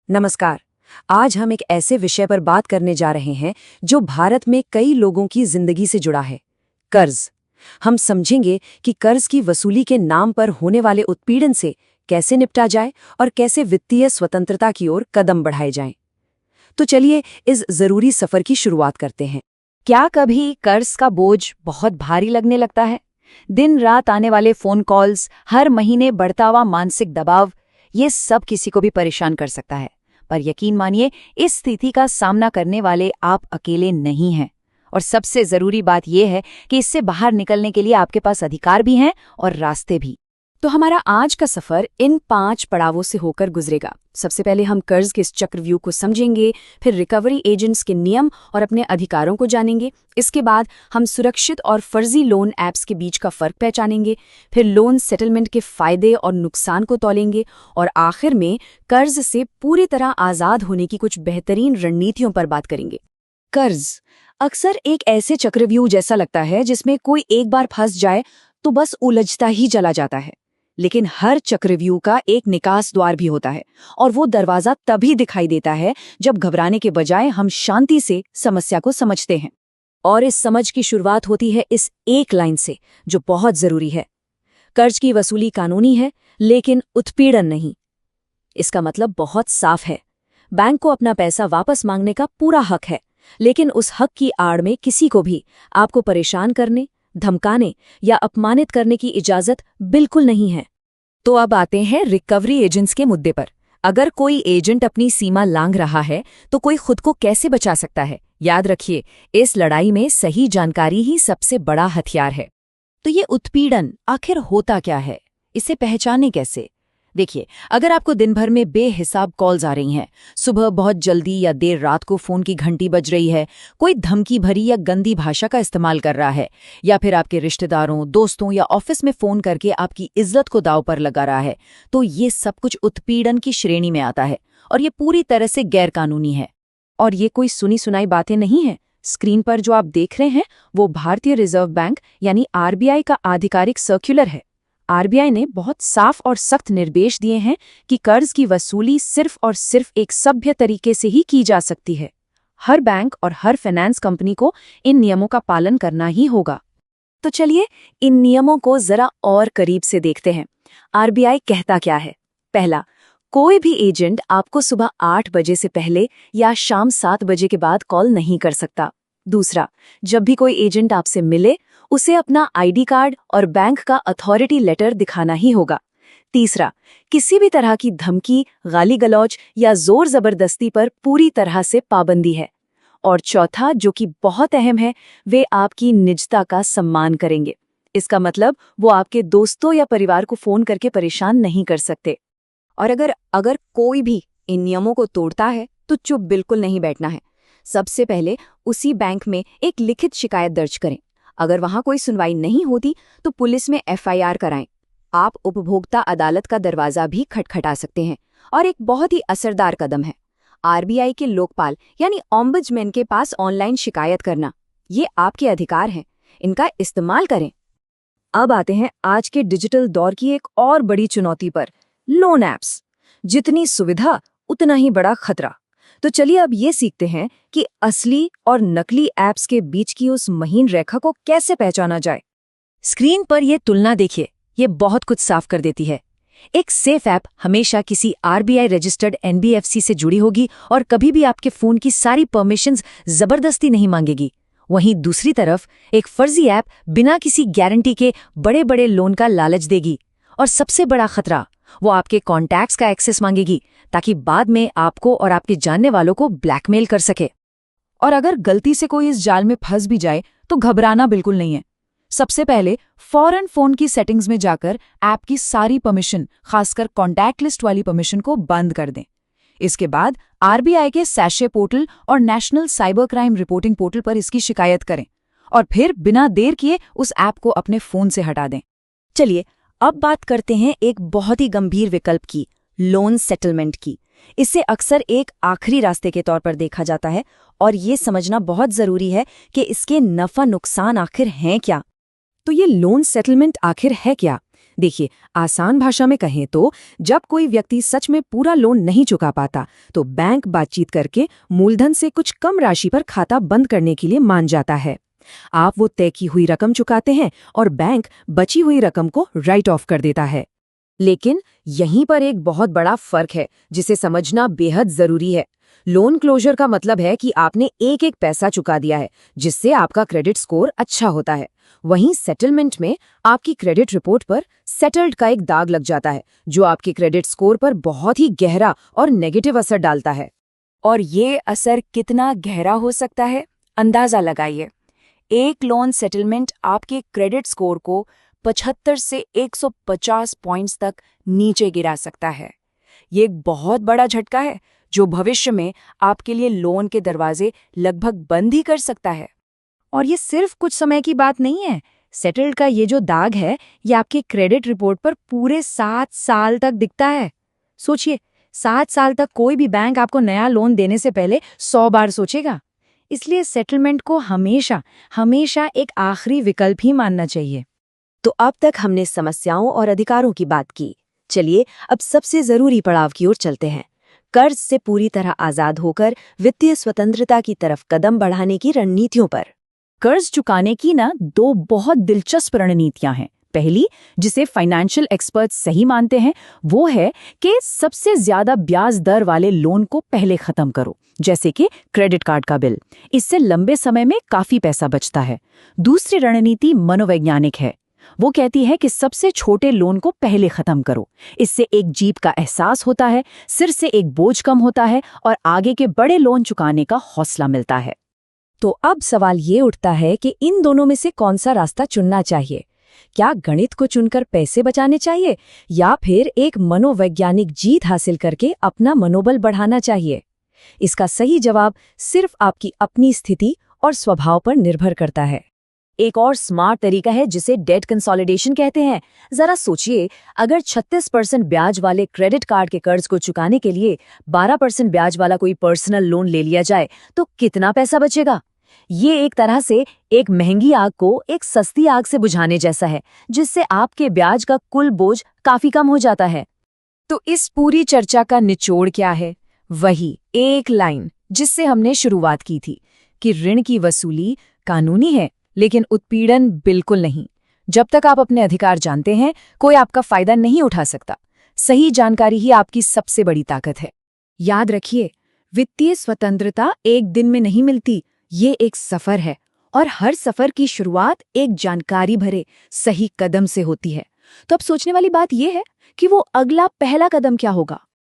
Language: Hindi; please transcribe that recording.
नमस्कार। आज हम एक ऐसे विषय पर बात करने जा रहे हैं जो भारत में कई लोगों की जिंदगी से जुड़ा है, कर्ज। हम समझेंगे कि कर्ज की वसूली के नाम पर होने वाले उत्पीड़न से कैसे निपटा जाए और कैसे वित्तीय स्वतंत्रता की ओर कदम बढ़ाए जाएं। तो चलिए इस जरूरी सफर की शुरुआत करते हैं। क्या कभी कर्ज का बोझ बहुत भारी लगने लगता है? दिन रात आने वाले फोन कॉल्स, हर महीने बढ़ता हुआ मानसिक दबाव, ये सब किसी को भी परेशान कर सकता है। पर यकीन मानिए, इस स्थिति का सामना करने वाले आप अकेले नहीं हैं। और सबसे जरूरी बात यह है कि इससे बाहर निकलने के लिए आपके पास अधिकार भी हैं और रास्ते भी। तो हमारा आज का सफर इन 5 पड़ावों से होकर गुजरेगा। सबसे पहले हम कर्ज के इस चक्रव्यूह को समझेंगे, फिर रिकवरी एजेंट्स के नियम और अपने अधिकारों को जानेंगे। इसके बाद हम सुरक्षित और फर्जी लोन ऐप्स के बीच का फर्क पहचानेंगे, फिर लोन सेटलमेंट के फायदे और नुकसान को तौलेंगे और आखिर में कर्ज से पूरी तरह आज़ाद होने की कुछ बेहतरीन रणनीतियों पर बात करेंगे। कर्ज अक्सर एक ऐसे चक्रव्यूह जैसा लगता है जिसमें कोई एक बार फंस जाए तो बस उलझता ही चला जाता है। लेकिन हर चक्रव्यूह का एक निकास द्वार भी होता है और वो दरवाजा तभी दिखाई देता है जब घबराने के बजाय हम शांति से समस्या को समझते हैं। और इस समझ की शुरुआत होती है इस एक लाइन से जो बहुत जरूरी है। कर्ज की वसूली कानूनी है, लेकिन उत्पीड़न नहीं। इसका मतलब बहुत साफ है। बैंक को अपना पैसा वापस मांगने का पूरा हक है, लेकिन उस हक की आड़ में किसी को भी आपको परेशान करने, धमकाने या अपमानित करने की इजाजत बिल्कुल नहीं है। तो अब आते हैं रिकवरी एजेंट्स के मुद्दे पर। अगर कोई एजेंट अपनी सीमा लांघ रहा है तो कोई खुद को कैसे बचा सकता है? याद रखिए, इस लड़ाई में सही जानकारी ही सबसे बड़ा हथियार है। तो ये उत्पीड़न आखिर होता क्या है? इसे पहचाने कैसे? देखिए, अगर आपको दिन भर में बेहिसाब कॉल्स आ रही हैं, सुबह बहुत जल्दी या देर रात को फोन की घंटी बज रही है, कोई धमकी भरी या गंदी भाषा का इस्तेमाल कर रहा है, या फिर आपके रिश्तेदारों, दोस्तों या ऑफिस में फोन करके आपकी इज्जत को दांव पर लगा रहा है, तो ये सब कुछ उत्पीड़न की श्रेणी में आता है और ये पूरी तरह से गैरकानूनी है। और ये कोई सुनी सुनाई बातें नहीं है। स्क्रीन पर जो आप देख रहे हैं वो भारतीय रिजर्व बैंक यानी आरबीआई का आधिकारिक सर्कुलर है। आरबीआई ने बहुत साफ और सख्त निर्देश दिए हैं कि कर्ज की वसूली सिर्फ और सिर्फ एक सभ्य तरीके से ही की जा सकती है। हर बैंक और हर फाइनेंस कंपनी को इन नियमों का पालन करना ही होगा। तो चलिए इन नियमों को जरा और करीब से देखते हैं। आरबीआई कहता क्या है? पहला, कोई भी एजेंट आपको सुबह 8 बजे से पहले या शाम 7 बजे के बाद कॉल नहीं कर सकता। दूसरा, जब भी कोई एजेंट आपसे मिले उसे अपना आईडी कार्ड और बैंक का अथॉरिटी लेटर दिखाना ही होगा। तीसरा, किसी भी तरह की धमकी, गाली गलौज या जोर जबरदस्ती पर पूरी तरह से पाबंदी है। और चौथा, जो कि बहुत अहम है, वे आपकी निजता का सम्मान करेंगे। इसका मतलब वो आपके दोस्तों या परिवार को फोन करके परेशान नहीं कर सकते। और अगर कोई भी इन नियमों को तोड़ता है तो चुप बिल्कुल नहीं बैठना है। सबसे पहले उसी बैंक में एक लिखित शिकायत दर्ज करें। अगर वहां कोई सुनवाई नहीं होती तो पुलिस में एफआईआर कराएं। आप उपभोक्ता अदालत का दरवाजा भी खटखटा सकते हैं। और एक बहुत ही असरदार कदम है आरबीआई के लोकपाल यानी ओम्बुड्समैन के पास ऑनलाइन शिकायत करना। ये आपके अधिकार हैं, इनका इस्तेमाल करें। अब आते हैं आज के डिजिटल दौर की एक और बड़ी चुनौती पर, लोन ऐप्स। जितनी सुविधा उतना ही बड़ा खतरा। तो चलिए अब ये सीखते हैं कि असली और नकली ऐप्स के बीच की उस महीन रेखा को कैसे पहचाना जाए। स्क्रीन पर ये तुलना देखिए, ये बहुत कुछ साफ कर देती है। एक सेफ ऐप हमेशा किसी आरबीआई रजिस्टर्ड एनबीएफसी से जुड़ी होगी और कभी भी आपके फोन की सारी परमिशंस जबरदस्ती नहीं मांगेगी। वहीं दूसरी तरफ एक फर्जी ऐप बिना किसी गारंटी के बड़े बड़े लोन का लालच देगी। और सबसे बड़ा खतरा, वो आपके कॉन्टैक्ट्स का एक्सेस मांगेगी ताकि बाद में आपको और आपके जानने वालों को ब्लैकमेल कर सके। और अगर गलती से कोई इस जाल में फंस भी जाए तो घबराना बिल्कुल नहीं है। सबसे पहले फौरन फोन की सेटिंग्स में जाकर ऐप की सारी परमिशन, खासकर कॉन्टैक्ट लिस्ट वाली परमिशन को बंद कर दें। इसके बाद आरबीआई के सैशे पोर्टल और national cyber crime reporting portal पर इसकी शिकायत करें और फिर बिना देर किए उस ऐप को अपने फोन से हटा दें। चलिए अब बात करते हैं एक बहुत ही गंभीर विकल्प की, लोन सेटलमेंट की। इसे अक्सर एक आखिरी रास्ते के तौर पर देखा जाता है और ये समझना बहुत जरूरी है कि इसके नफा नुकसान आखिर हैं क्या। तो ये लोन सेटलमेंट आखिर है क्या? देखिए, आसान भाषा में कहें तो जब कोई व्यक्ति सच में पूरा लोन नहीं चुका पाता तो बैंक बातचीत करके मूलधन से कुछ कम राशि पर खाता बंद करने के लिए मान जाता है। आप वो तय की हुई रकम चुकाते हैं और बैंक बची हुई रकम को राइट ऑफ कर देता है। लेकिन यहीं पर एक बहुत बड़ा फर्क है जिसे समझना बेहद जरूरी है। लोन क्लोजर का मतलब है कि आपने एक एक पैसा चुका दिया है, जिससे आपका क्रेडिट स्कोर अच्छा होता है। वहीं सेटलमेंट में आपकी क्रेडिट रिपोर्ट पर सेटल्ड का एक दाग लग जाता है, जो आपके क्रेडिट स्कोर पर बहुत ही गहरा और नेगेटिव असर डालता है। और ये असर कितना गहरा हो सकता है, अंदाजा लगाइए। एक लोन सेटलमेंट आपके क्रेडिट स्कोर को 75 से 150 पॉइंट्स तक नीचे गिरा सकता है। ये एक बहुत बड़ा झटका है जो भविष्य में आपके लिए लोन के दरवाजे लगभग बंद ही कर सकता है। और ये सिर्फ कुछ समय की बात नहीं है। सेटल्ड का ये जो दाग है, ये आपकी क्रेडिट रिपोर्ट पर पूरे 7 साल तक दिखता है। सोचिए, 7 साल तक कोई भी बैंक आपको नया लोन देने से पहले 100 बार सोचेगा। इसलिए सेटलमेंट को हमेशा हमेशा एक आखिरी विकल्प ही मानना चाहिए। तो अब तक हमने समस्याओं और अधिकारों की बात की। चलिए अब सबसे जरूरी पड़ाव की ओर चलते हैं, कर्ज से पूरी तरह आजाद होकर वित्तीय स्वतंत्रता की तरफ कदम बढ़ाने की रणनीतियों पर। कर्ज चुकाने की दो बहुत दिलचस्प रणनीतियां हैं। पहली, जिसे फाइनेंशियल एक्सपर्ट्स सही मानते हैं, वो है कि सबसे ज्यादा ब्याज दर वाले लोन को पहले खत्म करो, जैसे कि क्रेडिट कार्ड का बिल। इससे लंबे समय में काफी पैसा बचता है। दूसरी रणनीति मनोवैज्ञानिक है। वो कहती है कि सबसे छोटे लोन को पहले खत्म करो। इससे एक जीत का एहसास होता है, सिर से एक बोझ कम होता है और आगे के बड़े लोन चुकाने का हौसला मिलता है। तो अब सवाल ये उठता है कि इन दोनों में से कौन सा रास्ता चुनना चाहिए? क्या गणित को चुनकर पैसे बचाने चाहिए या फिर एक मनोवैज्ञानिक जीत हासिल करके अपना मनोबल बढ़ाना चाहिए? इसका सही जवाब सिर्फ आपकी अपनी स्थिति और स्वभाव पर निर्भर करता है। एक और स्मार्ट तरीका है जिसे डेट कंसोलिडेशन कहते हैं। जरा सोचिए, अगर 36% ब्याज वाले क्रेडिट कार्ड के कर्ज को चुकाने के लिए 12% ब्याज वाला कोई पर्सनल लोन ले लिया जाए तो कितना पैसा बचेगा? ये एक तरह से एक महंगी आग को एक सस्ती आग से बुझाने जैसा है, जिससे आपके ब्याज का कुल बोझ काफी कम हो जाता है। तो इस पूरी चर्चा का निचोड़ क्या है? वही एक लाइन जिससे हमने शुरुआत की थी कि ऋण की वसूली कानूनी है, लेकिन उत्पीड़न बिल्कुल नहीं। जब तक आप अपने अधिकार जानते हैं, कोई आपका फायदा नहीं उठा सकता। सही जानकारी ही आपकी सबसे बड़ी ताकत है। याद रखिए, वित्तीय स्वतंत्रता एक दिन में नहीं मिलती। ये एक सफर है और हर सफर की शुरुआत एक जानकारी भरे सही कदम से होती है। तो अब सोचने वाली बात यह है कि वो अगला पहला कदम क्या होगा?